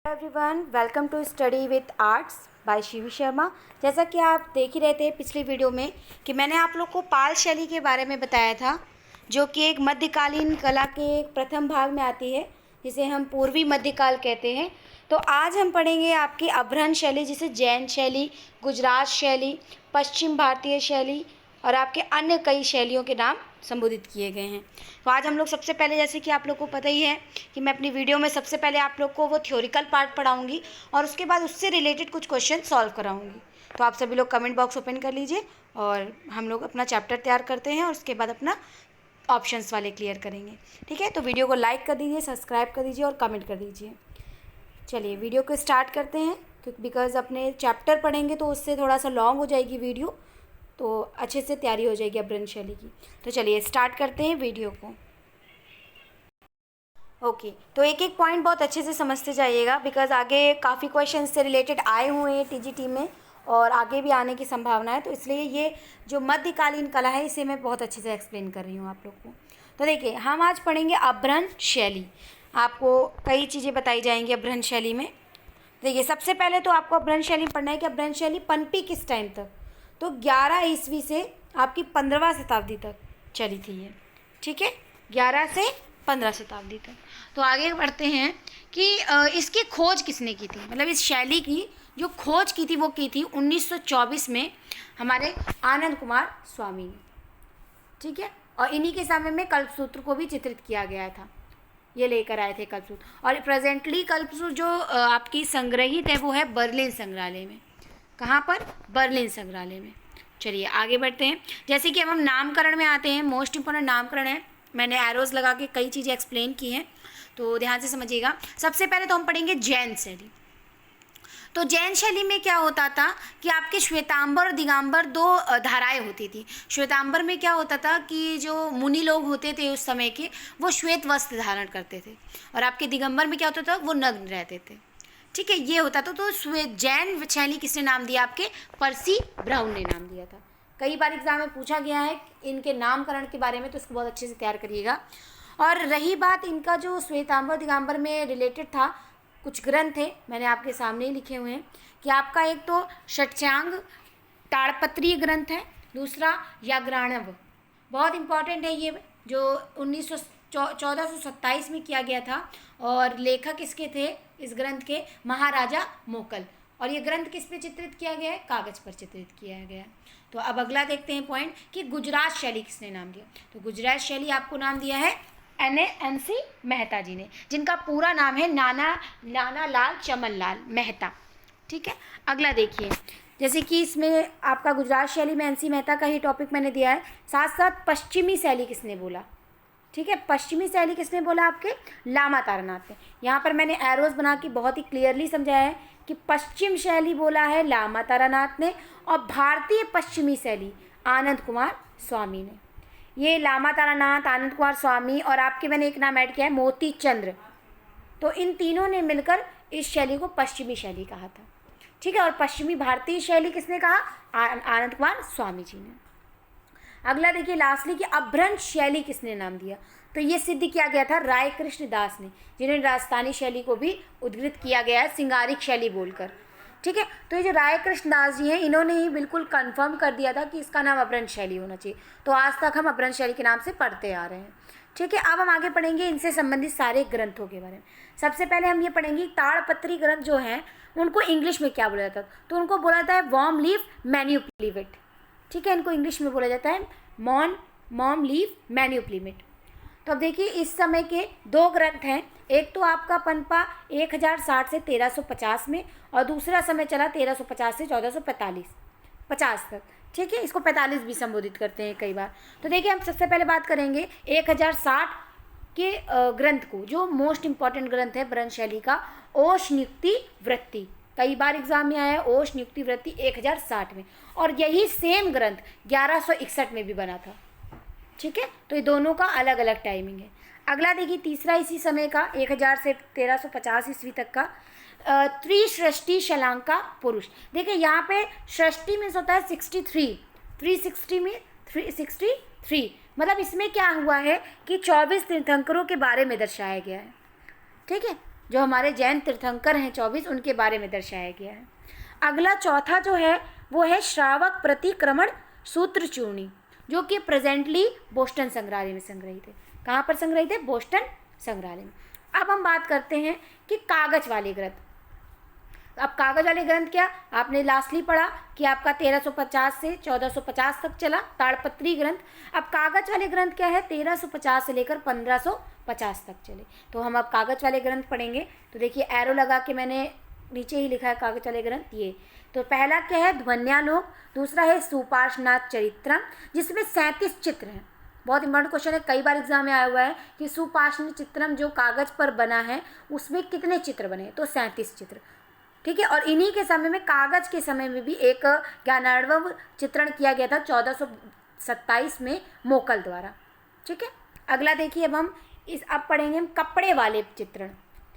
Everyone, welcome to study with arts by Shivi Sharma. जैसा कि आप देख ही रहे थे पिछली वीडियो में कि मैंने आप लोग को पाल शैली के बारे में बताया था, जो कि एक मध्यकालीन कला के एक प्रथम भाग में आती है, जिसे हम पूर्वी मध्यकाल कहते हैं। तो आज हम पढ़ेंगे आपकी अभ्रंश शैली, जिसे जैन शैली, गुजरात शैली, पश्चिम भारतीय शैली और आपके अन्य कई शैलियों के नाम संबोधित किए गए हैं। तो आज हम लोग सबसे पहले, जैसे कि आप लोग को पता ही है कि मैं अपनी वीडियो में सबसे पहले आप लोग को वो थ्योरिकल पार्ट पढ़ाऊंगी और उसके बाद उससे रिलेटेड कुछ क्वेश्चन सॉल्व कराऊंगी। तो आप सभी लोग कमेंट बॉक्स ओपन कर लीजिए और हम लोग अपना चैप्टर तैयार करते हैं और उसके बाद अपना ऑप्शंस वाले क्लियर करेंगे। ठीक है, तो वीडियो को लाइक कर दीजिए, सब्सक्राइब कर दीजिए और कमेंट कर दीजिए। चलिए वीडियो को स्टार्ट करते हैं, क्योंकि बिकॉज अपने चैप्टर पढ़ेंगे तो उससे थोड़ा सा लॉन्ग हो जाएगी वीडियो, तो अच्छे से तैयारी हो जाएगी अभ्रंश शैली की। तो चलिए स्टार्ट करते हैं वीडियो को। ओके, तो एक एक पॉइंट बहुत अच्छे से समझते जाइएगा, बिकॉज आगे काफ़ी क्वेश्चन से रिलेटेड आए हुए हैं टीजीटी में और आगे भी आने की संभावना है। तो इसलिए ये जो मध्यकालीन कला है इसे मैं बहुत अच्छे से एक्सप्लेन कर रही हूँ आप लोग को। तो देखिए, हम आज पढ़ेंगे अभ्रंश शैली। आपको कई चीज़ें बताई जाएंगी अभ्रंश शैली में। देखिए, सबसे पहले तो आपको अभ्रंश शैली पढ़ना है कि अभ्रंश शैली पनपी किस टाइम तक। तो 11 ईस्वी से आपकी 15वीं शताब्दी तक चली थी ये। ठीक है, 11 से 15 शताब्दी तक। तो आगे बढ़ते हैं कि इसकी खोज किसने की थी, मतलब इस शैली की जो खोज की थी वो की थी 1924 में हमारे आनंद कुमार स्वामी ने। ठीक है, और इन्हीं के समय में कल्पसूत्र को भी चित्रित किया गया था। ये लेकर आए थे कल्पसूत्र, और प्रेजेंटली कल्पसूत्र जो आपकी संग्रहित है वो है बर्लिन संग्रहालय में। कहाँ पर? बर्लिन संग्रहालय में। चलिए आगे बढ़ते हैं। जैसे कि अब हम नामकरण में आते हैं, मोस्ट इंपॉर्टेंट नामकरण है। मैंने एरोज लगा के कई चीज़ें एक्सप्लेन की हैं, तो ध्यान से समझिएगा। सबसे पहले तो हम पढ़ेंगे जैन शैली। तो जैन शैली में क्या होता था कि आपके श्वेतांबर और दिगंबर दो धाराएं होती थी। श्वेतांबर में क्या होता था कि जो मुनि लोग होते थे उस समय के, वो श्वेत वस्त्र धारण करते थे, और आपके दिगंबर में क्या होता था, वो नग्न रहते थे। ठीक है, ये होता था। तो जैन शैली किसने नाम दिया? आपके पर्सी ब्राउन ने नाम दिया था। कई बार एग्जाम में पूछा गया है इनके नामकरण के बारे में, तो इसको बहुत अच्छे से तैयार करिएगा। और रही बात इनका जो श्वेतांबर दिगंबर में रिलेटेड था, कुछ ग्रंथ थे, मैंने आपके सामने ही लिखे हुए हैं कि आपका एक तो षट्चांग ताड़पत्रीय ग्रंथ है, दूसरा याग्राणव, बहुत इंपॉर्टेंट है ये, जो 1427 में किया गया था। और लेखक इसके थे इस ग्रंथ के महाराजा मोकल। और ये ग्रंथ किस पे चित्रित किया गया है? कागज पर चित्रित किया गया है। तो अब अगला देखते हैं पॉइंट कि गुजरात शैली किसने नाम दिया। तो गुजरात शैली आपको नाम दिया है NANC मेहता जी ने, जिनका पूरा नाम है नाना लाल चमन लाल मेहता। ठीक है, अगला देखिए। जैसे कि इसमें आपका गुजरात शैली में NC मेहता का ही टॉपिक मैंने दिया है, साथ साथ पश्चिमी शैली किसने बोला? ठीक है, पश्चिमी शैली किसने बोला? आपके लामा तारानाथ ने। यहाँ पर मैंने एरोज बना के बहुत ही क्लियरली समझाया है कि पश्चिम शैली बोला है लामा तारानाथ ने, और भारतीय पश्चिमी शैली आनंद कुमार स्वामी ने। ये लामा तारानाथ, आनंद कुमार स्वामी और आपके मैंने एक नाम ऐड किया है मोती चंद्र। तो इन तीनों ने मिलकर इस शैली को पश्चिमी शैली कहा था। ठीक है, और पश्चिमी भारतीय शैली किसने कहा? आनंद कुमार स्वामी जी ने। अगला देखिए लास्टली कि अभ्रंश शैली किसने नाम दिया। तो ये सिद्ध किया गया था राय कृष्ण दास ने, जिन्होंने राजस्थानी शैली को भी उद्धृत किया गया है सिंगारिक शैली बोलकर। ठीक है, तो ये जो राय कृष्ण दास जी हैं, इन्होंने ही बिल्कुल कंफर्म कर दिया था कि इसका नाम अभ्रंश शैली होना चाहिए। तो आज तक हम अभ्रंश शैली के नाम से पढ़ते आ रहे हैं। ठीक है, अब हम आगे पढ़ेंगे इनसे संबंधित सारे ग्रंथों के बारे में। सबसे पहले हम ये पढ़ेंगे ताड़पत्री ग्रंथ जो हैं उनको इंग्लिश में क्या बोला जाता है। तो उनको बोला जाता है वॉर्म लीफ मैन्युप्लीवेट। ठीक है, इनको इंग्लिश में बोला जाता है मॉम लीफ मैन्युप्लीवेट। तो अब देखिए, इस समय के दो ग्रंथ हैं। एक तो आपका पनपा 1060 से 1350 में, और दूसरा समय चला 1350 से 1450 तक। ठीक है, इसको 45 भी संबोधित करते हैं कई बार। तो देखिए, हम सबसे पहले बात करेंगे 1060 के ग्रंथ को, जो मोस्ट इंपॉर्टेंट ग्रंथ है अभ्रंश शैली का, ओश नियुक्ति वृत्ति। कई बार एग्जाम में आया है ओश नियुक्ति वृत्ति 1060 में, और यही सेम ग्रंथ 1161 में भी बना था। ठीक है, तो ये दोनों का अलग अलग टाइमिंग है। अगला देखिए, तीसरा इसी समय का 1000 से 1350 ईस्वी तक का त्रिसृष्टि शलांका पुरुष। देखिए, यहाँ पे सृष्टि मीन्स होता है 63, 360 में 363, मतलब इसमें क्या हुआ है कि 24 तीर्थंकरों के बारे में दर्शाया गया है। ठीक है, जो हमारे जैन तीर्थंकर हैं 24, उनके बारे में दर्शाया गया है। अगला चौथा जो है वो है श्रावक प्रतिक्रमण सूत्र चूर्णी, जो कि प्रेजेंटली बोस्टन संग्रहालय में संग्रहित है। कहाँ पर संग्रहित है? बोस्टन संग्रहालय में। अब हम बात करते हैं कि कागज वाले ग्रंथ। अब कागज वाले ग्रंथ क्या, आपने लास्टली पढ़ा कि आपका 1350 से 1450 तक चला ताड़पत्री ग्रंथ। अब कागज वाले ग्रंथ क्या है, 1350 से लेकर 1550 तक चले। तो हम अब कागज वाले ग्रंथ पढ़ेंगे। तो देखिए एरो लगा के मैंने नीचे ही लिखा है कागज वाले ग्रंथ ये। तो पहला क्या है, ध्वन्यालोक। दूसरा है सुपार्श्वनाथ चरित्रम, जिसमें 37 चित्र हैं। बहुत इंपॉर्टेंट क्वेश्चन है, कई बार एग्जाम में आया हुआ है कि सुपार्श्वनाथ चित्रम जो कागज पर बना है उसमें कितने चित्र बने, तो 37 चित्र। ठीक है, और इन्हीं के समय में कागज के समय में भी एक ज्ञानार्णव चित्रण किया गया था 1427 में मोकल द्वारा। ठीक है, अगला देखिए अब पढ़ेंगे हम कपड़े वाले चित्रण,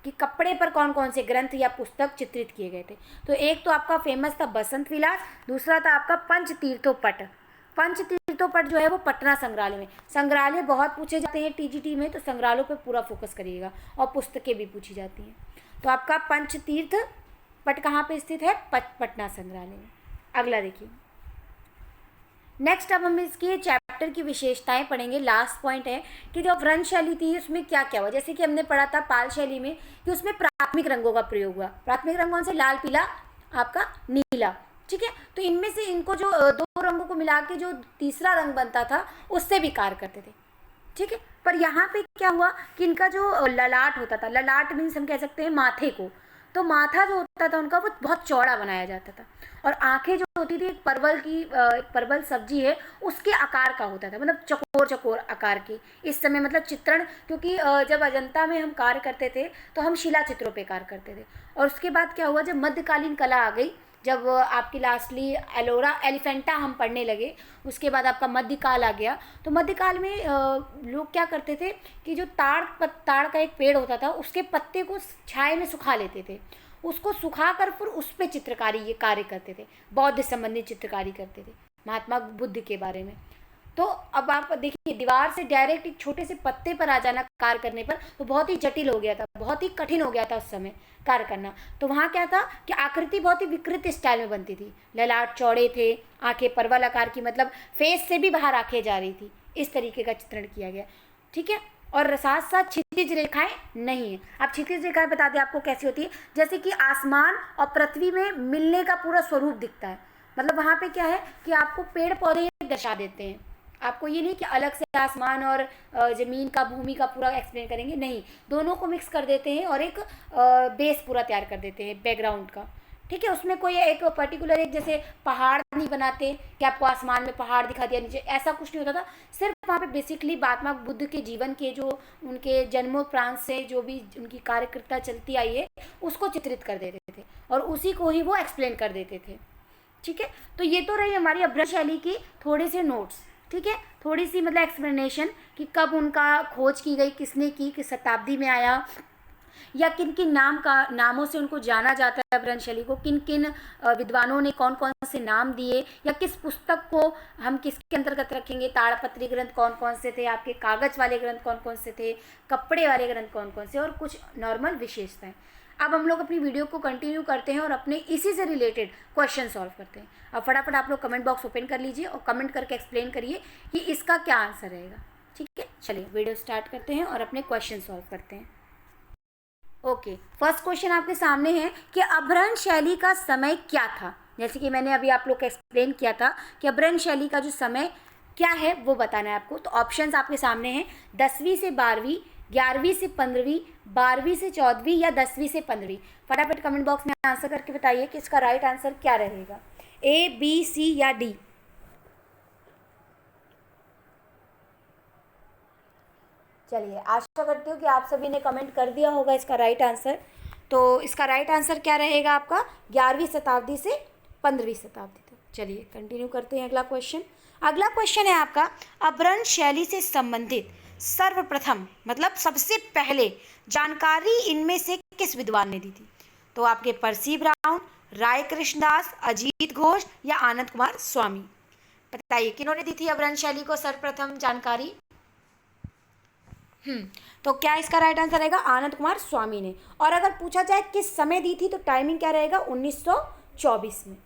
कि कपड़े पर कौन कौन से ग्रंथ या पुस्तक चित्रित किए गए थे। तो एक तो आपका फेमस था बसंत विलास, दूसरा था आपका पंचतीर्थोपट। पंचतीर्थोपट जो है वो पटना संग्रहालय में, संग्रहालय बहुत पूछे जाते हैं टीजीटी में, तो संग्रहालयों पर पूरा फोकस करिएगा, और पुस्तकें भी पूछी जाती हैं। तो आपका पंचतीर्थ पट कहाँ पे स्थित है, पटना संग्रहालय में। अगला देखिए, नेक्स्ट अब हम इसकी चैप्टर की विशेषताएं पढ़ेंगे। लास्ट पॉइंट है कि जो व्रण शैली थी उसमें क्या क्या हुआ। जैसे कि हमने पढ़ा था पाल शैली में कि उसमें प्राथमिक रंगों का प्रयोग हुआ। प्राथमिक रंग कौन से, लाल पीला आपका नीला। ठीक है, तो इनमें से इनको जो दो रंगों को मिला के जो तीसरा रंग बनता था उससे भी कार्य करते थे। ठीक है, पर यहाँ पे क्या हुआ कि इनका जो ललाट होता था, ललाट मीन्स हम कह सकते हैं माथे को, तो माथा जो होता था उनका वो बहुत चौड़ा बनाया जाता था, और आंखें जो होती थी एक परवल सब्जी है उसके आकार का होता था, मतलब चकोर चकोर आकार की। इस समय मतलब चित्रण, क्योंकि जब अजंता में हम कार्य करते थे तो हम शिला चित्रों पे कार्य करते थे। और उसके बाद क्या हुआ, जब मध्यकालीन कला आ गई, जब आपकी लास्टली एलोरा एलिफेंटा हम पढ़ने लगे, उसके बाद आपका मध्यकाल आ गया। तो मध्यकाल में लोग क्या करते थे कि जो ताड़ का एक पेड़ होता था उसके पत्ते को छाए में सुखा लेते थे, उसको सुखाकर फिर उस पर चित्रकारी ये कार्य करते थे, बौद्ध संबंधी चित्रकारी करते थे महात्मा बुद्ध के बारे में। तो अब आप देखिए दीवार से डायरेक्ट एक छोटे से पत्ते पर आ जाना कार्य करने पर तो बहुत ही जटिल हो गया था, बहुत ही कठिन हो गया था उस समय कार्य करना। तो वहाँ क्या था कि आकृति बहुत ही विकृत स्टाइल में बनती थी, ललाट चौड़े थे, आंखें परवल आकार की, मतलब फेस से भी बाहर आंखें जा रही थी, इस तरीके का चित्रण किया गया। ठीक है, और साथ साथ क्षितिज रेखाएं नहीं है। अब क्षितिज रेखाएं बता दें आपको कैसी होती है, जैसे कि आसमान और पृथ्वी में मिलने का पूरा स्वरूप दिखता है। मतलब वहाँ पे क्या है कि आपको पेड़ पौधे दर्शा देते हैं, आपको ये नहीं कि अलग से आसमान और ज़मीन का भूमि का पूरा एक्सप्लेन करेंगे, नहीं, दोनों को मिक्स कर देते हैं और एक बेस पूरा तैयार कर देते हैं बैकग्राउंड का। ठीक है, उसमें कोई एक पर्टिकुलर एक जैसे पहाड़ नहीं बनाते कि आपको आसमान में पहाड़ दिखा दिया नीचे, ऐसा कुछ नहीं होता था। सिर्फ वहाँ पे बेसिकली महात्मा बुद्ध के जीवन के जो उनके जन्मोपरांत से जो भी उनकी कार्यकर्ता चलती आई है उसको चित्रित कर देते थे और उसी को ही वो एक्सप्लेन कर देते थे। ठीक है, तो ये तो रही हमारी अभ्रंश शैली की थोड़े से नोट्स। ठीक है, थोड़ी सी मतलब एक्सप्लेनेशन कि कब उनका खोज की गई, किसने की, किस शताब्दी में आया, या किन किन नामों से उनको जाना जाता है अभ्रंश शैली को, किन किन विद्वानों ने कौन कौन से नाम दिए, या किस पुस्तक को हम किसके अंतर्गत रखेंगे, ताड़पत्री ग्रंथ कौन कौन से थे, आपके कागज वाले ग्रंथ कौन कौन से थे, कपड़े वाले ग्रंथ कौन कौन से, और कुछ नॉर्मल विशेषताएं। अब हम लोग अपनी वीडियो को कंटिन्यू करते हैं और अपने इसी से रिलेटेड क्वेश्चन सॉल्व करते हैं। अब फटाफट आप लोग कमेंट बॉक्स ओपन कर लीजिए और कमेंट करके एक्सप्लेन करिए कि इसका क्या आंसर रहेगा। ठीक है, चलिए वीडियो स्टार्ट करते हैं और अपने क्वेश्चन सॉल्व करते हैं। ओके, फर्स्ट क्वेश्चन आपके सामने है कि अभ्रंश शैली का समय क्या था। जैसे कि मैंने अभी आप लोग को एक्सप्लेन किया था कि अभ्रंश शैली का जो समय क्या है वो बताना है आपको। तो ऑप्शंस आपके सामने हैं, 10वीं से 12वीं, 11वीं से 15वीं, 12वीं से 14वीं, या 10वीं से 15वीं। फटाफट कमेंट बॉक्स में आंसर करके बताइए कि इसका राइट आंसर क्या रहेगा, A, B, C या D। चलिए, आशा करती हूँ कि आप सभी ने कमेंट कर दिया होगा इसका राइट आंसर। तो इसका राइट आंसर क्या रहेगा आपका, 11वीं शताब्दी से 15वीं शताब्दी तक। चलिए कंटिन्यू करते हैं अगला क्वेश्चन। अगला क्वेश्चन है आपका, अभ्रंश शैली से संबंधित सर्वप्रथम मतलब सबसे पहले जानकारी इनमें से किस विद्वान ने दी थी। तो आपके पर्सी ब्राउन, राय कृष्णदास, अजीत घोष या आनंद कुमार स्वामी। बताइए किन्होंने दी थी अभ्रंश शैली को सर्वप्रथम जानकारी। तो क्या इसका राइट आंसर रहेगा? आनंद कुमार स्वामी ने। और अगर पूछा जाए किस समय दी थी, तो टाइमिंग क्या रहेगा? 1924 में।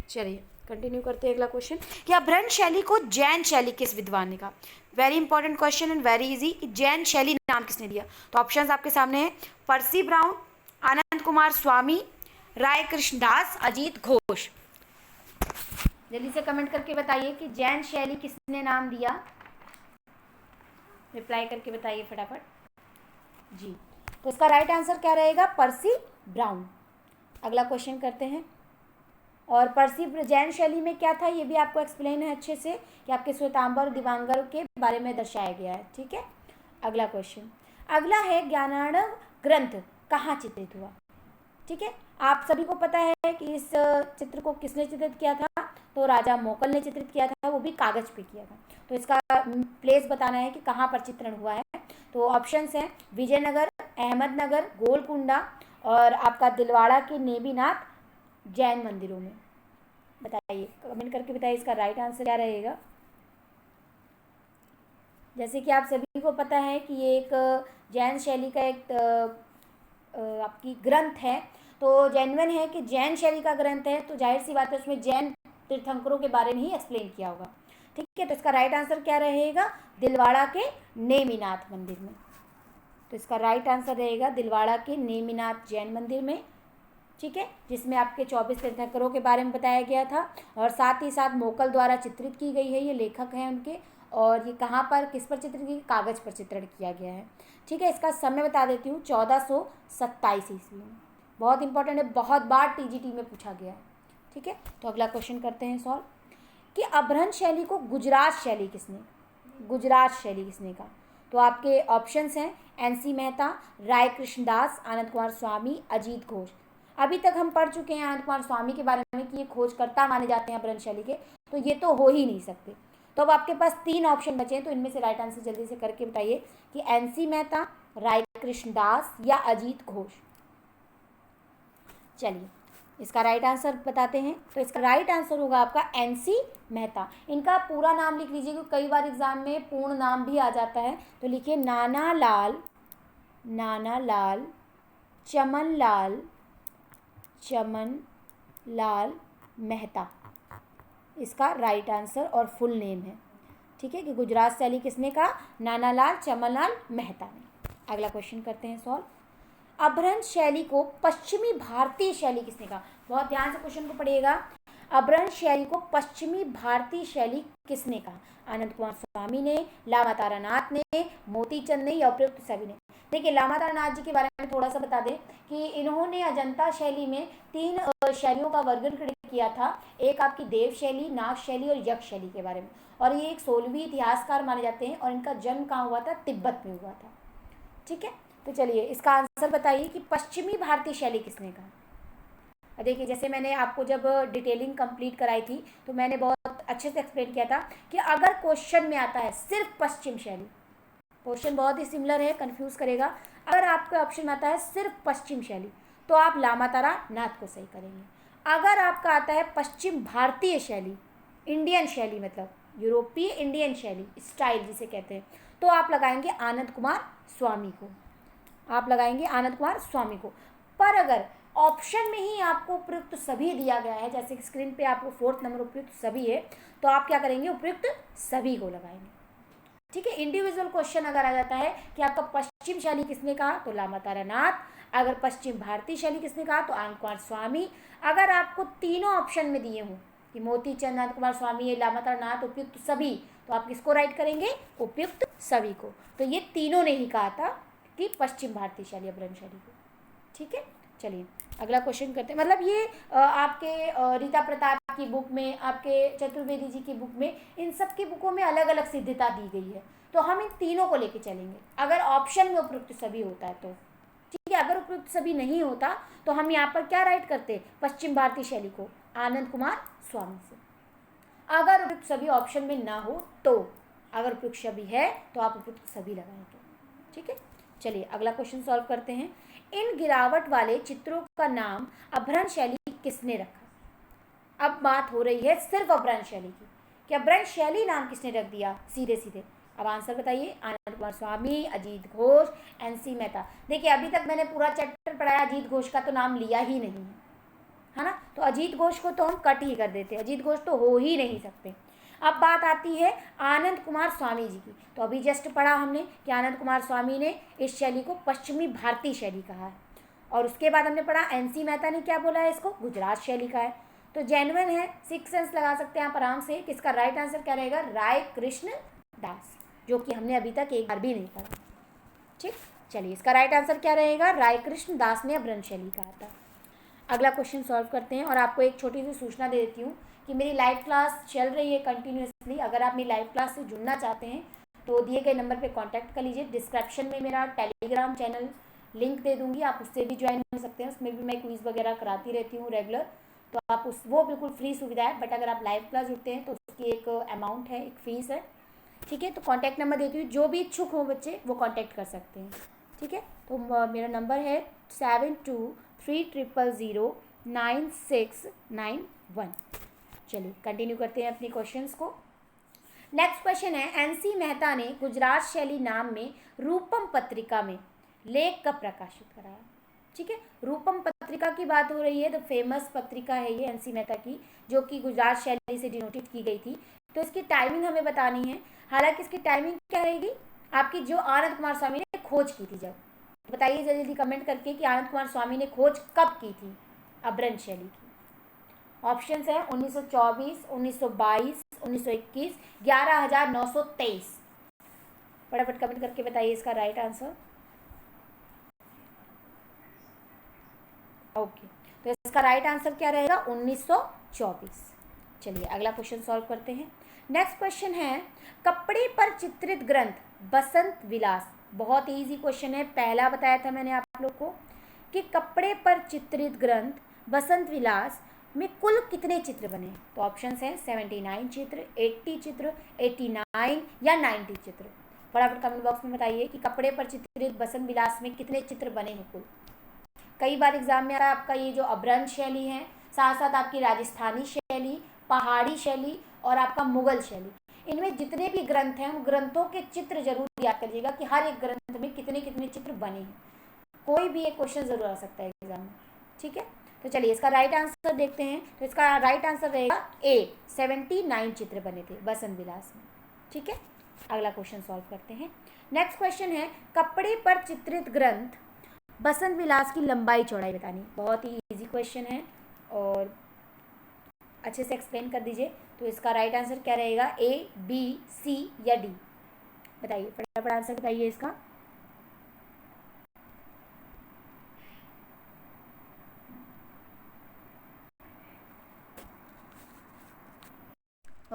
चलिए कंटिन्यू करते हैं अगला क्वेश्चन कि अपभ्रंश शैली को जैन शैली किस विद्वान ने कहा? Very important question and very easy. Jain शैली नाम किसने दिया? तो ऑप्शंस आपके सामने हैं, पर्सी ब्राउन, आनंद कुमार स्वामी, राय कृष्णदास, अजीत घोष। जल्दी से कमेंट करके बताइए कि जैन शैली किसने नाम दिया। रिप्लाई करके बताइए फटाफट जी। तो इसका राइट आंसर क्या रहेगा? पर्सी ब्राउन। अगला क्वेश्चन करते हैं। और पर्सी जैन शैली में क्या था ये भी आपको एक्सप्लेन है अच्छे से, कि आपके श्वेतांबर और दिवांगर के बारे में दर्शाया गया है। ठीक है, अगला क्वेश्चन। अगला है ज्ञानार्णव ग्रंथ कहाँ चित्रित हुआ? ठीक है, आप सभी को पता है कि इस चित्र को किसने चित्रित किया था? तो राजा मोकल ने चित्रित किया था, वो भी कागज पे किया था। तो इसका प्लेस बताना है कि कहाँ पर चित्रण हुआ है। तो ऑप्शंस हैं विजयनगर, अहमदनगर, गोलकुंडा और आपका दिलवाड़ा के नेमिनाथ जैन मंदिरों में। बताइए, कमेंट करके बताइए इसका राइट आंसर क्या रहेगा। जैसे कि आप सभी को पता है कि ये एक जैन शैली का एक आपकी ग्रंथ है, तो जेन्युइन है कि जैन शैली का ग्रंथ है, तो जाहिर सी बात है उसमें जैन तीर्थंकरों के बारे में ही एक्सप्लेन किया होगा। ठीक है, तो इसका राइट आंसर क्या रहेगा? दिलवाड़ा के नेमिनाथ मंदिर में। तो इसका राइट आंसर रहेगा दिलवाड़ा के नेमिनाथ जैन मंदिर में। ठीक है, जिसमें आपके 24 तीर्थंकरों के बारे में बताया गया था और साथ ही साथ मोकल द्वारा चित्रित की गई है। ये लेखक हैं उनके, और ये कहाँ पर किस पर चित्रित की? कागज़ पर चित्रण किया गया है। ठीक है, इसका समय बता देती हूँ, 1427 ईस्वी में। बहुत इंपॉर्टेंट है, बहुत बार टीजीटी में पूछा गया है। ठीक है, तो अगला क्वेश्चन करते हैं सॉल्व कि अपभ्रंश शैली को गुजरात शैली किसने कहा? तो आपके ऑप्शंस हैं एनसी मेहता, राय कृष्णदास, आनंद कुमार स्वामी, अजीत घोष। अभी तक हम पढ़ चुके हैं आनंद कुमार स्वामी के बारे में कि ये खोजकर्ता माने जाते हैं अपभ्रंश शैली के, तो ये तो हो ही नहीं सकते। तो अब आपके पास 3 ऑप्शन बचे हैं, तो इनमें से राइट आंसर जल्दी से करके बताइए कि एनसी मेहता, राय कृष्णदास या अजीत घोष। चलिए इसका राइट आंसर बताते हैं। तो इसका राइट आंसर होगा आपका एनसी मेहता। इनका पूरा नाम लिख लीजिए, क्योंकि कई बार एग्जाम में पूर्ण नाम भी आ जाता है। तो लिखिए नाना लाल चमन लाल मेहता, इसका राइट आंसर और फुल नेम है। ठीक है, कि गुजरात शैली किसने कहा? नाना लाल चमनलाल मेहता ने। अगला क्वेश्चन करते हैं सॉल्व। अपभ्रंश शैली को पश्चिमी भारतीय शैली किसने कहा? बहुत ध्यान से क्वेश्चन को पढ़िएगा। अपभ्रंश शैली को पश्चिमी भारतीय शैली किसने कहा? आनंद कुमार स्वामी ने, लामा तारानाथ ने, मोती चंद ने या उपयुक्त सभी ने? देखिए, लामा तारानाथ जी के बारे में थोड़ा सा बता दें कि इन्होंने अजंता शैली में 3 शैलियों का वर्गीकरण किया था। एक आपकी देव शैली, नाग शैली और यक्ष शैली के बारे में। और ये एक 16वीं इतिहासकार माने जाते हैं, और इनका जन्म कहाँ हुआ था? तिब्बत में हुआ था। ठीक है, तो चलिए इसका आंसर बताइए कि पश्चिमी भारतीय शैली किसने कहा? देखिए, जैसे मैंने आपको जब डिटेलिंग कंप्लीट कराई थी, तो मैंने बहुत अच्छे से एक्सप्लेन किया था कि अगर क्वेश्चन में आता है सिर्फ पश्चिम शैली, क्वेश्चन बहुत ही सिमिलर है, कंफ्यूज करेगा। अगर आपके ऑप्शन में आता है सिर्फ पश्चिम शैली, तो आप लामा तारानाथ को सही करेंगे। अगर आपका आता है पश्चिम भारतीय शैली, इंडियन शैली मतलब यूरोपीय इंडियन शैली स्टाइल जिसे कहते हैं, तो आप लगाएंगे आनंद कुमार स्वामी को। पर अगर ऑप्शन में ही आपको उपयुक्त सभी दिया गया है, जैसे स्क्रीन पे आपको 4th नंबर उपयुक्त सभी है, तो आप क्या करेंगे? उपयुक्त सभी को लगाएंगे। ठीक है, इंडिविजुअल क्वेश्चन अगर आ जाता है कि आपका पश्चिम शैली किसने कहा, तो लामा तारानाथ। अगर पश्चिम भारतीय शैली किसने कहा, तो आनंद कुमार स्वामी। अगर आपको तीनों ऑप्शन में दिए हों कि मोती चंद, आनंद कुमार स्वामी, लामा तारानाथ, उपयुक्त सभी, तो आप किसको राइट करेंगे? उपयुक्त सभी को। तो ये तीनों ने ही कहा था कि पश्चिम भारतीय शैली अपभ्रंश शैली को। ठीक है, चलिए अगला क्वेश्चन करते हैं। मतलब ये आपके रीता प्रताप की बुक में, आपके चतुर्वेदी जी की बुक में, इन सब की बुकों में अलग अलग सिद्धता दी गई है, तो हम इन तीनों को लेके चलेंगे अगर ऑप्शन में उपयुक्त सभी होता है तो। ठीक है, अगर उपयुक्त सभी नहीं होता तो हम यहाँ पर क्या राइट करते? पश्चिम भारतीय शैली को आनंद कुमार स्वामी से। अगर उपयुक्त सभी ऑप्शन में ना हो तो, अगर उपयुक्त सभी है तो आप उपयुक्त सभी लगाएंगे। ठीक है, चलिए अगला क्वेश्चन सॉल्व करते हैं। इन गिरावट वाले चित्रों का नाम अपभ्रंश शैली किसने रखा? अब बात हो रही है सिर्फ अपभ्रंश शैली की, कि अपभ्रंश शैली नाम किसने रख दिया? सीधे सीधे अब आंसर बताइए। आनंद कुमार स्वामी, अजीत घोष, एनसी मेहता। देखिए अभी तक मैंने पूरा चैप्टर पढ़ाया, अजीत घोष का तो नाम लिया ही नहीं है ना, तो अजीत घोष को तो हम कट ही कर देते, अजीत घोष तो हो ही नहीं सकते। अब बात आती है आनंद कुमार स्वामी जी की। तो अभी जस्ट पढ़ा हमने कि आनंद कुमार स्वामी ने इस शैली को पश्चिमी भारतीय शैली कहा है, और उसके बाद हमने पढ़ा एनसी मेहता ने क्या बोला है, इसको गुजरात शैली का है। तो जेन्युइन है, 6 सेंस लगा सकते हैं आप आराम से कि इसका राइट आंसर क्या रहेगा, राय कृष्ण दास, जो कि हमने अभी तक एक बार भी नहीं पढ़ा। ठीक, चलिए इसका राइट आंसर क्या रहेगा, राय कृष्ण दास ने अभ्रंश शैली कहा था। अगला क्वेश्चन सॉल्व करते हैं, और आपको एक छोटी सी सूचना दे देती हूँ कि मेरी लाइव क्लास चल रही है कंटिन्यूसली। अगर आप मेरी लाइव क्लास से जुड़ना चाहते हैं तो दिए गए नंबर पे कांटेक्ट कर लीजिए। डिस्क्रिप्शन में मेरा टेलीग्राम चैनल लिंक दे दूंगी, आप उससे भी ज्वाइन हो सकते हैं। उसमें भी मैं क्विज़ वगैरह कराती रहती हूँ रेगुलर, तो आप वो बिल्कुल फ्री सुविधा है। बट अगर आप लाइव क्लास जुड़ते हैं तो उसकी एक अमाउंट है, एक फ़ीस है। ठीक है, तो कॉन्टैक्ट नंबर देती हूँ, जो भी इच्छुक हो बच्चे वो कॉन्टैक्ट कर सकते हैं। ठीक है, तो मेरा नंबर है 7230009691। चलिए कंटिन्यू करते हैं अपने क्वेश्चंस को। नेक्स्ट क्वेश्चन है, एनसी मेहता ने गुजरात शैली नाम में रूपम पत्रिका में लेख कब प्रकाशित कराया। ठीक है, रूपम पत्रिका की बात हो रही है, तो फेमस पत्रिका है ये एनसी मेहता की, जो कि गुजरात शैली से डिनोटेड की गई थी। तो इसकी टाइमिंग हमें बतानी है। हालांकि इसकी टाइमिंग क्या रहेगी आपकी, जो आनंद कुमार स्वामी ने खोज की थी। जब बताइए जल्दी जल्दी कमेंट करके कि आनंद कुमार स्वामी ने खोज कब की थी अभ्रंश शैली की। ऑप्शंस है 1924, 1922, 1921, 11,923। फटाफट कमेंट करके बताइए इसका राइट आंसर। ओके, तो इसका राइट आंसर क्या रहेगा, 1924। चलिए अगला क्वेश्चन सॉल्व करते हैं। नेक्स्ट क्वेश्चन है, कपड़े पर चित्रित ग्रंथ बसंत विलास। बहुत इजी क्वेश्चन है, पहला बताया था मैंने आप लोग को कि कपड़े पर चित्रित ग्रंथ बसंत विलास में कुल कितने चित्र बने। तो ऑप्शंस हैं 79 चित्र, 80 चित्र, 89 या 90 चित्र। फटाफट कमेंट बॉक्स में बताइए कि कपड़े पर चित्रित बसंत विलास में कितने चित्र बने हैं कुल। कई बार एग्जाम में आ रहा है आपका ये जो अभ्रंश शैली है, साथ साथ आपकी राजस्थानी शैली, पहाड़ी शैली और आपका मुगल शैली, इनमें जितने भी ग्रंथ हैं उन ग्रंथों के चित्र जरूर याद करिएगा कि हर एक ग्रंथ में कितने कितने चित्र बने हैं। कोई भी एक क्वेश्चन जरूर आ सकता है एग्जाम में। ठीक है, तो चलिए इसका राइट आंसर देखते हैं। तो इसका राइट आंसर रहेगा ए, 79 चित्र बने थे बसंत विलास में। ठीक है, अगला क्वेश्चन सॉल्व करते हैं। नेक्स्ट क्वेश्चन है, कपड़े पर चित्रित ग्रंथ बसंत विलास की लंबाई चौड़ाई बतानी। बहुत ही इजी क्वेश्चन है और अच्छे से एक्सप्लेन कर दीजिए। तो इसका राइट आंसर क्या रहेगा, ए, बी, सी या डी। बताइए फटाफट आंसर बताइए इसका।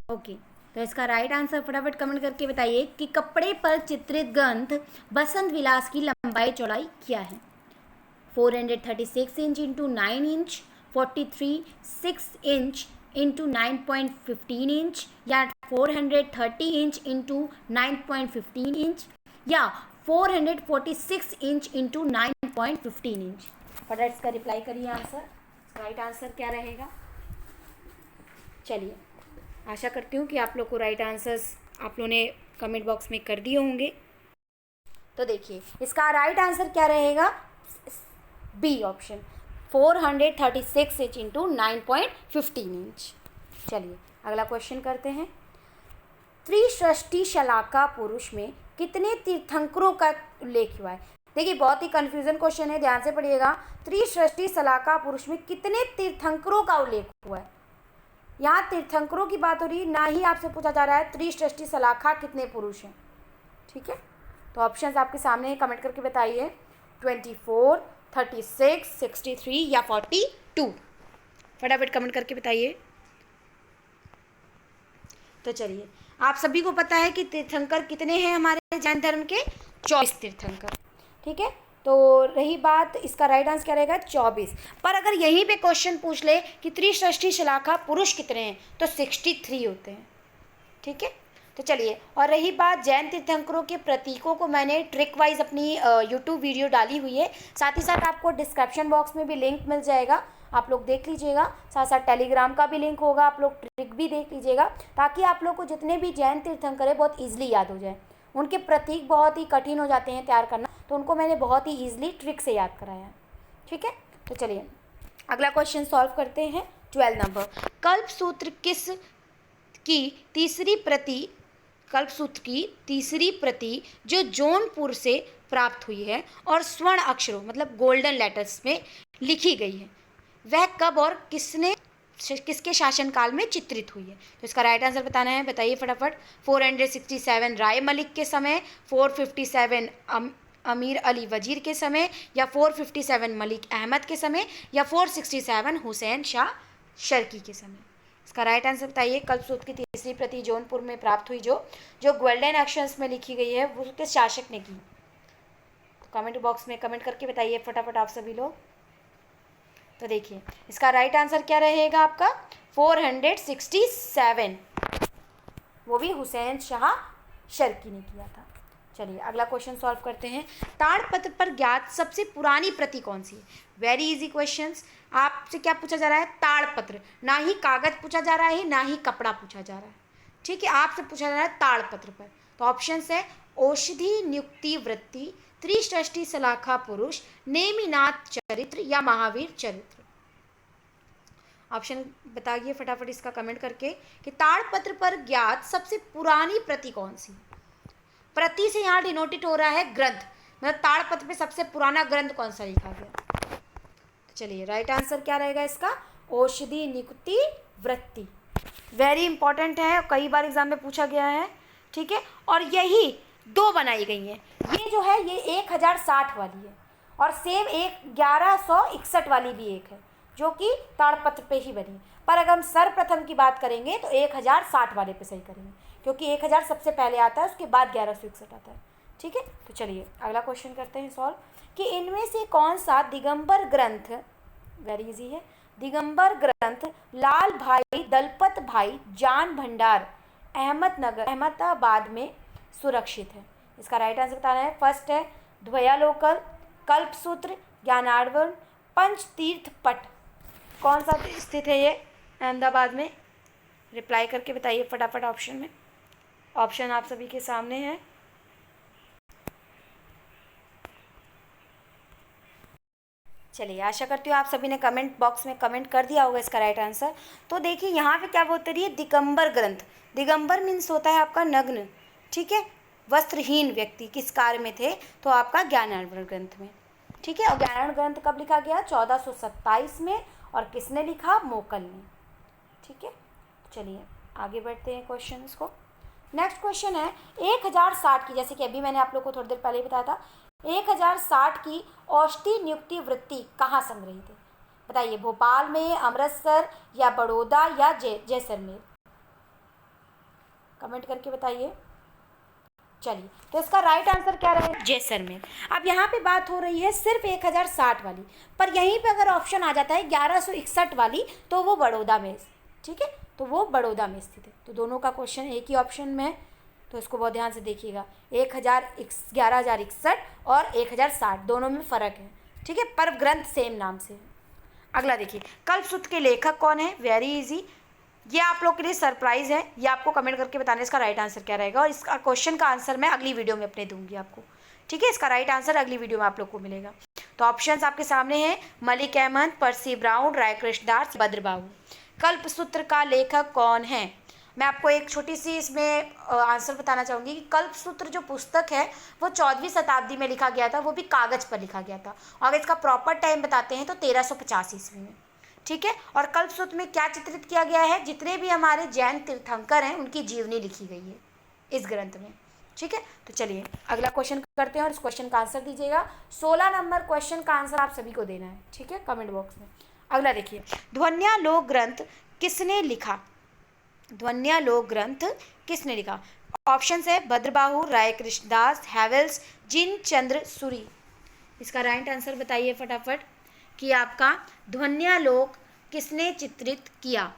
ओके, तो इसका राइट आंसर फटाफट कमेंट करके बताइए कि कपड़े पर चित्रित ग्रंथ बसंत विलास की लंबाई चौड़ाई क्या है। 436 inch into 9 inch, 43 inch into 9.15 inch, या 430 इंच इंटू 9.15 इंच, या 446 इंच इंटू 9.15 इंच। फटाफट इसका रिप्लाई करिए आंसर। राइट आंसर क्या रहेगा। चलिए आशा करती हूँ कि आप लोग को राइट आंसर्स आप लोगों ने कमेंट बॉक्स में कर दिए होंगे। तो देखिए इसका राइट आंसर क्या रहेगा, B option, 436 inch into 9.15 inch. चलिए अगला क्वेश्चन करते हैं। त्रिसृष्टि शलाका पुरुष में कितने तीर्थंकरों का उल्लेख हुआ है। देखिए बहुत ही कंफ्यूजन क्वेश्चन है, ध्यान से पढ़िएगा। त्रिसृष्टि शलाका पुरुष में कितने तीर्थंकरों का उल्लेख हुआ है। यहाँ तीर्थंकरों की बात हो रही है, ना ही आपसे पूछा जा रहा है त्रिसृष्टि शलाका कितने पुरुष हैं। ठीक है, तो ऑप्शंस आपके सामने है, कमेंट करके बताइए। 24, 36, 63 या 42। फटाफट कमेंट करके बताइए। तो चलिए आप सभी को पता है कि तीर्थंकर कितने हैं हमारे जैन धर्म के, 24 तीर्थंकर। ठीक है, तो रही बात इसका राइट आंसर क्या रहेगा, 24। पर अगर यहीं पे क्वेश्चन पूछ ले कि त्रिसृष्टि शलाका पुरुष कितने हैं तो 63 होते हैं। ठीक है, तो चलिए, और रही बात जैन तीर्थंकरों के प्रतीकों को मैंने ट्रिक वाइज अपनी यूट्यूब वीडियो डाली हुई है, साथ ही साथ आपको डिस्क्रिप्शन बॉक्स में भी लिंक मिल जाएगा, आप लोग देख लीजिएगा। साथ साथ टेलीग्राम का भी लिंक होगा, आप लोग ट्रिक भी देख लीजिएगा, ताकि आप लोग को जितने भी जैन तीर्थंकर है बहुत ईजिली याद हो जाए। उनके प्रतीक बहुत ही कठिन हो जाते हैं तैयार करना, तो उनको मैंने बहुत ही ईजिली ट्रिक से याद कराया है। ठीक है, तो चलिए अगला क्वेश्चन सॉल्व करते हैं। 12 नंबर, कल्पसूत्र की तीसरी प्रति कल्पसूत्र की तीसरी प्रति जो जौनपुर से प्राप्त हुई है और स्वर्ण अक्षरों मतलब गोल्डन लेटर्स में लिखी गई है, वह कब और किसके शासनकाल में चित्रित हुई है? तो इसका राइट आंसर बताना है, बताइए फटाफट। 467 राय मलिक के समय, 457 अमीर अली वजीर के समय, या 457 मलिक अहमद के समय, या 467 हुसैन शाह शर्की के समय? इसका राइट आंसर बताइए। कल्पसूत्र की तीसरी प्रति जौनपुर में प्राप्त हुई जो गोल्डन अक्षर्स में लिखी गई है, वो किस शासक ने की? कमेंट बॉक्स में कमेंट करके बताइए फटाफट आप सभी लोग। तो देखिए इसका राइट आंसर क्या रहेगा आपका, 467, वो भी हुसैन शाह शर्की ने किया था। चलिए अगला क्वेश्चन सॉल्व करते हैं। ताड़पत्र पर ज्ञात सबसे पुरानी प्रति कौन सी है? Very easy questions. आपसे क्या पूछा जा रहा है? ताड़पत्र, ना ही कागज पूछा जा रहा है ना ही कपड़ा पूछा जा रहा है। ठीक है, आपसे पूछा जा रहा है ताड़पत्र पर। तो ऑप्शंस है औषधि नियुक्ति वृत्ति, त्रिष्टि सलाखा पुरुष, नेमिनाथ चरित्र, या महावीर चरित्र। ऑप्शन बताइए फटाफट इसका कमेंट करके कि ताड़पत्र पर ज्ञात सबसे पुरानी प्रति कौन सी? प्रति से यहाँ डिनोटेड हो रहा है ग्रंथ, मतलब ताड़पत्र पे सबसे पुराना ग्रंथ कौन सा लिखा गया? तो चलिए राइट आंसर क्या रहेगा इसका, औषधि नियुक्ति वृत्ति। वेरी इंपॉर्टेंट है, कई बार एग्जाम में पूछा गया है। ठीक है, और यही दो बनाई गई हैं। ये जो है ये 1060 वाली है, और सेम 1161 वाली भी एक है जो कि ताड़पत्र पे ही बनी। पर अगर हम सर्वप्रथम की बात करेंगे तो 1060 वाले पे सही करेंगे, क्योंकि 1000 सबसे पहले आता है, उसके बाद 1161 आता है। ठीक है, तो चलिए अगला क्वेश्चन करते हैं सॉल्व कि इनमें से कौन सा दिगंबर ग्रंथ, वेरी इजी है, दिगंबर ग्रंथ लाल भाई दलपत भाई जान भंडार अहमदाबाद में सुरक्षित है? इसका राइट आंसर बताना है। फर्स्ट है ध्वयालोकन, कल्पसूत्र, ज्ञानार्णव, पंचतीर्थ पट। कौन सा स्थित है ये अहमदाबाद में? रिप्लाई करके बताइए फटाफट ऑप्शन में। ऑप्शन आप सभी के सामने है। चलिए आशा करती हूँ आप सभी ने कमेंट बॉक्स में कमेंट कर दिया होगा इसका राइट आंसर। तो देखिए यहाँ पे क्या बोलते रही है, दिगंबर ग्रंथ। दिगंबर मीन्स होता है आपका नग्न, ठीक है, वस्त्रहीन व्यक्ति। किस कार्य में थे? तो आपका ज्ञानार्णव ग्रंथ में। ठीक है, और ज्ञानार्णव ग्रंथ कब लिखा गया? 1427 में। और किसने लिखा? मोकल ने। ठीक है, चलिए आगे बढ़ते हैं क्वेश्चंस को। नेक्स्ट क्वेश्चन है 1060 की, जैसे कि अभी मैंने आप लोग को थोड़ी देर पहले बताया था, 1060 की औषधि नियुक्ति वृत्ति कहाँ संग्रहित है? बताइए, भोपाल में, अमृतसर, या बड़ौदा, या जैसलमेर? कमेंट करके बताइए। चलिए तो इसका राइट आंसर क्या रहेगा? जैसलमेर। अब यहाँ पे बात हो रही है सिर्फ 1060 वाली, पर यहीं पे अगर ऑप्शन आ जाता है 1161 वाली तो वो बड़ौदा में, ठीक है, तो वो बड़ौदा में स्थित है। तो दोनों का क्वेश्चन एक ही ऑप्शन में है, तो इसको बहुत ध्यान से देखिएगा। 1161 और 1060 दोनों में फ़र्क है। ठीक है, पर ग्रंथ सेम नाम से है। अगला देखिए, कल्पसूत्र के लेखक कौन है? वेरी इजी, ये आप लोग के लिए सरप्राइज है। ये आपको कमेंट करके बताना इसका राइट आंसर क्या रहेगा, और इसका क्वेश्चन का आंसर मैं अगली वीडियो में अपने दूंगी आपको। ठीक है, इसका राइट आंसर अगली वीडियो में आप लोग को मिलेगा। तो ऑप्शंस आपके सामने हैं, मलिक अहमद, पर्सी ब्राउन, राय कृष्णदास, भद्रबाहू। कल्पसूत्र का लेखक कौन है? मैं आपको एक छोटी सी इसमें आंसर बताना चाहूँगी कि कल्पसूत्र जो पुस्तक है वो 14वीं शताब्दी में लिखा गया था, वो भी कागज़ पर लिखा गया था। और इसका प्रॉपर टाइम बताते हैं तो 1350 ईस्वी में। ठीक है, और कल्पसूत्र में क्या चित्रित किया गया है? जितने भी हमारे जैन तीर्थंकर हैं उनकी जीवनी लिखी गई है इस ग्रंथ में। ठीक है, तो चलिए अगला क्वेश्चन करते हैं और इस क्वेश्चन का आंसर दीजिएगा। 16 नंबर क्वेश्चन का आंसर आप सभी को देना है। ठीक है, कमेंट बॉक्स में। अगला देखिए, ध्वन्यालोक ग्रंथ किसने लिखा? ध्वन्यालोक ग्रंथ किसने लिखा? ऑप्शन है भद्रबाहू, राय कृष्णदास, हैवेल्स, जिनचंद्र सूरी। इसका राइट आंसर बताइए फटाफट कि आपका ध्वन्यालोक किसने चित्रित किया?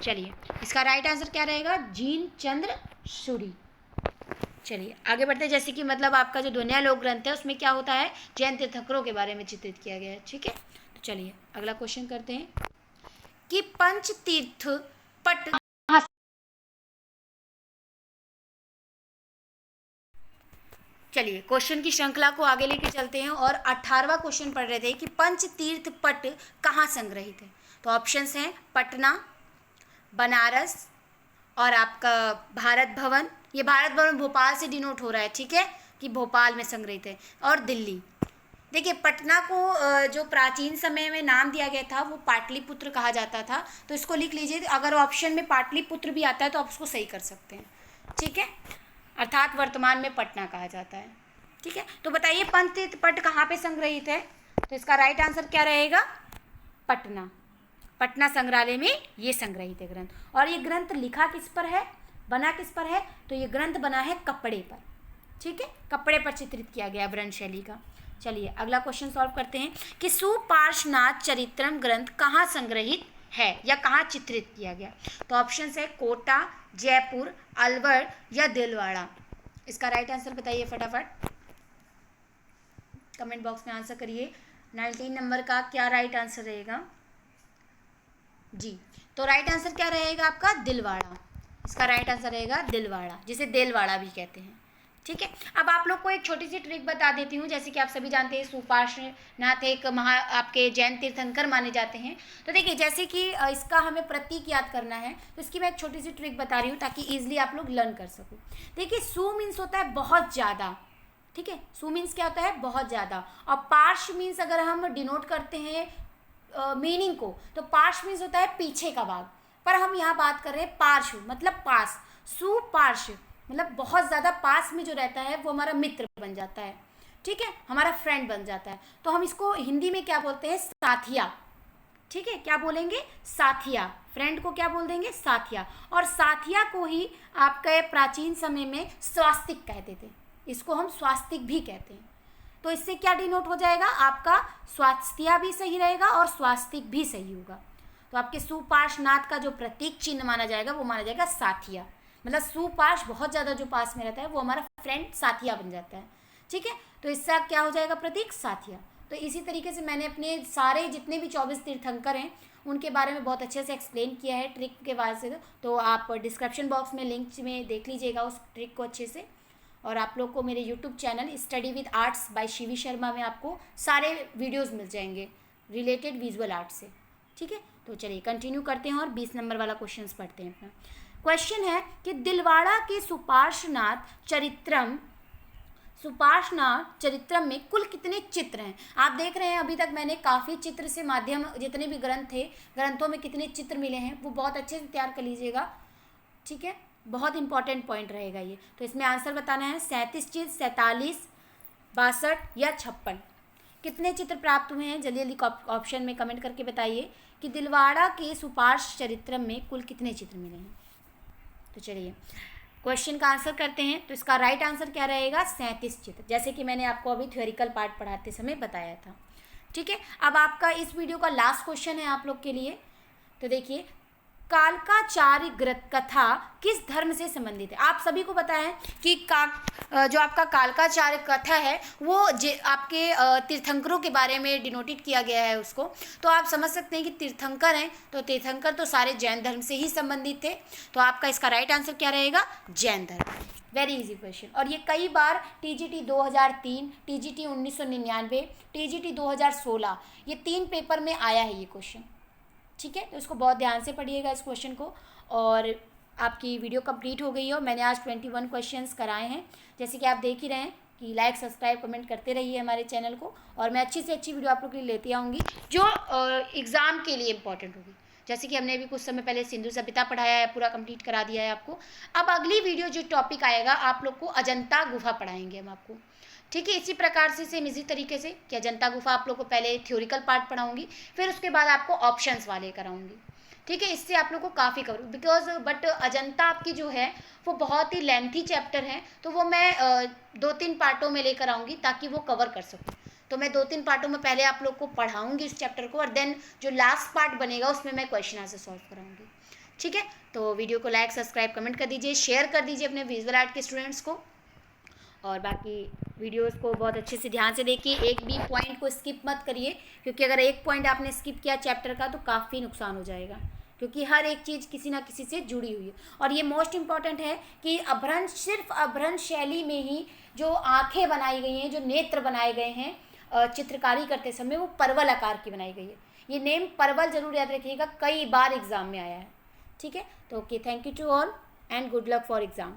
चलिए इसका राइट आंसर क्या रहेगा? जिनचंद्र सूरी। चलिए आगे बढ़ते हैं। जैसे कि मतलब आपका जो ध्वन्यालोक ग्रंथ है उसमें क्या होता है? जैन तीर्थंकरों के बारे में चित्रित किया गया है। ठीक है, तो चलिए अगला क्वेश्चन करते हैं कि पंचतीर्थ पट चलिए क्वेश्चन की श्रृंखला को आगे लेके चलते हैं और 18वां क्वेश्चन पढ़ रहे थे कि पंचतीर्थ पट कहाँ संग्रहित है। तो ऑप्शंस हैं पटना, बनारस और आपका भारत भवन। ये भारत भवन भोपाल से डिनोट हो रहा है, ठीक है, कि भोपाल में संग्रहित है, और दिल्ली। देखिए पटना को जो प्राचीन समय में नाम दिया गया था वो पाटलिपुत्र कहा जाता था, तो इसको लिख लीजिए। अगर ऑप्शन में पाटलिपुत्र भी आता है तो आप उसको सही कर सकते हैं, ठीक है, अर्थात वर्तमान में पटना कहा जाता है, ठीक है। तो बताइए पंचतीर्थ पट कहाँ पे संग्रहित है। तो इसका राइट आंसर क्या रहेगा, पटना। पटना संग्रहालय में ये संग्रहित है ग्रंथ। और ये ग्रंथ लिखा किस पर है, बना किस पर है, तो ये ग्रंथ बना है कपड़े पर, ठीक है, कपड़े पर चित्रित किया गया व्रण शैली का। चलिए अगला क्वेश्चन सॉल्व करते हैं कि सुपार्श्वनाथ चरित्रम ग्रंथ कहाँ संग्रहित है या कहाँ चित्रित किया गया। तो ऑप्शन है कोटा, जयपुर, अलवर या दिलवाड़ा। इसका राइट आंसर बताइए फटाफट, कमेंट बॉक्स में आंसर करिए। 19 नंबर का क्या राइट आंसर रहेगा जी। तो राइट आंसर क्या रहेगा आपका, दिलवाड़ा। इसका राइट आंसर रहेगा दिलवाड़ा, जिसे देलवाड़ा भी कहते हैं, ठीक है। अब आप लोग को एक छोटी सी ट्रिक बता देती हूँ। जैसे कि आप सभी जानते हैं सुपार्श्वनाथ एक आपके जैन तीर्थंकर माने जाते हैं। तो देखिए जैसे कि इसका हमें प्रतीक याद करना है, तो इसकी मैं एक छोटी सी ट्रिक बता रही हूँ ताकि ईजिली आप लोग लर्न कर सको। देखिए सु मीन्स होता है बहुत ज़्यादा, ठीक है, सु मीन्स क्या होता है, बहुत ज़्यादा। और पार्श्व मीन्स अगर हम डिनोट करते हैं मीनिंग को, तो पार्श्व मीन्स होता है पीछे का भाग, पर हम यहाँ बात कर रहे हैं पार्श्व मतलब पास। सुपार्श्व मतलब बहुत ज़्यादा पास में जो रहता है वो हमारा मित्र बन जाता है, ठीक है, हमारा फ्रेंड बन जाता है। तो हम इसको हिंदी में क्या बोलते हैं, साथिया, ठीक है, क्या बोलेंगे, साथिया। फ्रेंड को क्या बोल देंगे, साथिया। और साथिया को ही आपके प्राचीन समय में स्वास्तिक कहते थे, इसको हम स्वास्तिक भी कहते हैं। तो इससे क्या डिनोट हो जाएगा, आपका स्वास्थ्या भी सही रहेगा और स्वास्तिक भी सही होगा। तो आपके सुपार्श्वनाथ का जो प्रतीक चिन्ह माना जाएगा वो माना जाएगा साथिया। मतलब सुपार्श बहुत ज़्यादा जो पास में रहता है वो हमारा फ्रेंड साथिया बन जाता है, ठीक है। तो इससे क्या हो जाएगा, प्रतीक साथिया। तो इसी तरीके से मैंने अपने सारे जितने भी 24 तीर्थंकर हैं उनके बारे में बहुत अच्छे से एक्सप्लेन किया है ट्रिक के वजह से। तो आप डिस्क्रिप्शन बॉक्स में लिंक में देख लीजिएगा उस ट्रिक को अच्छे से। और आप लोग को मेरे YouTube channel study with arts by Shivi Sharma में आपको सारे वीडियोज़ मिल जाएंगे रिलेटेड विजुअल आर्ट से, ठीक है। तो चलिए कंटिन्यू करते हैं और 20 नंबर वाला क्वेश्चन पढ़ते हैं अपना। क्वेश्चन है कि दिलवाड़ा के सुपार्श्वनाथ चरित्रम में कुल कितने चित्र हैं। आप देख रहे हैं अभी तक मैंने काफ़ी चित्र से माध्यम, जितने भी ग्रंथ थे ग्रंथों में कितने चित्र मिले हैं वो बहुत अच्छे से तैयार कर लीजिएगा, ठीक है, बहुत इंपॉर्टेंट पॉइंट रहेगा ये। तो इसमें आंसर बताना है 37 चित्र, 47, 62 या 56। कितने चित्र प्राप्त हुए हैं जल्दी जल्दी ऑप्शन में कमेंट करके बताइए कि दिलवाड़ा के सुपार्श्व चरित्रम में कुल कितने चित्र मिले हैं। तो चलिए क्वेश्चन का आंसर करते हैं। तो इसका राइट आंसर क्या रहेगा, 37 चित्र, जैसे कि मैंने आपको अभी थ्योरिकल पार्ट पढ़ाते समय बताया था, ठीक है। अब आपका इस वीडियो का लास्ट क्वेश्चन है आप लोग के लिए। तो देखिए कालकाचार्य कथा किस धर्म से संबंधित है। आप सभी को पता है कि जो आपका कालकाचार्य कथा है वो आपके तीर्थंकरों के बारे में डिनोटेड किया गया है उसको। तो आप समझ सकते हैं कि तीर्थंकर हैं, तो तीर्थंकर तो सारे जैन धर्म से ही संबंधित थे। तो आपका इसका राइट आंसर क्या रहेगा, जैन धर्म। Very easy question. और ये कई बार टीजीटी 2003, टीजीटी 1999, टीजीटी 2016 ये 3 पेपर में आया है ये क्वेश्चन, ठीक है। तो इसको बहुत ध्यान से पढ़िएगा इस क्वेश्चन को। और आपकी वीडियो कंप्लीट हो गई है और मैंने आज 21 क्वेश्चंस कराए हैं। जैसे कि आप देख ही रहे हैं कि लाइक सब्सक्राइब कमेंट करते रहिए हमारे चैनल को, और मैं अच्छी से अच्छी वीडियो आप लोग के लिए लेती आऊँगी जो एग्ज़ाम के लिए इंपॉर्टेंट होगी। जैसे कि हमने अभी कुछ समय पहले सिंधु सभ्यता पढ़ाया है, पूरा कंप्लीट करा दिया है आपको। अब अगली वीडियो जो टॉपिक आएगा आप लोग को अजंता गुफा पढ़ाएंगे हम आपको, ठीक है। इसी प्रकार से सेम इसी तरीके से कि अजंता गुफा आप लोग को पहले थ्योरिकल पार्ट पढ़ाऊंगी, फिर उसके बाद आपको ऑप्शंस वाले कराऊंगी, ठीक है। इससे आप लोग को काफ़ी कवर बिकॉज बट अजंता आपकी जो है वो बहुत ही लेंथी चैप्टर है, तो वो मैं 2-3 पार्टों में लेकर आऊँगी ताकि वो कवर कर सकूँ। तो मैं 2-3 पार्टों में पहले आप लोग को पढ़ाऊँगी इस चैप्टर को, और देन जो लास्ट पार्ट बनेगा उसमें मैं क्वेश्चन आंसर सॉल्व कराऊँगी, ठीक है। तो वीडियो को लाइक सब्सक्राइब कमेंट कर दीजिए, शेयर कर दीजिए अपने विजुअल आर्ट के स्टूडेंट्स को, और बाकी वीडियोस को बहुत अच्छे से ध्यान से देखिए। एक भी पॉइंट को स्किप मत करिए, क्योंकि अगर एक पॉइंट आपने स्किप किया चैप्टर का तो काफ़ी नुकसान हो जाएगा, क्योंकि हर एक चीज़ किसी ना किसी से जुड़ी हुई है। और ये मोस्ट इम्पॉर्टेंट है कि अभ्रंश, सिर्फ अभ्रंश शैली में ही जो आँखें बनाई गई हैं, जो नेत्र बनाए गए हैं चित्रकारी करते समय, वो परवल आकार की बनाई गई है। ये नेम परवल जरूर याद रखिएगा, कई बार एग्जाम में आया है। ठीक है, तो okay, thank you to all and good luck for exam.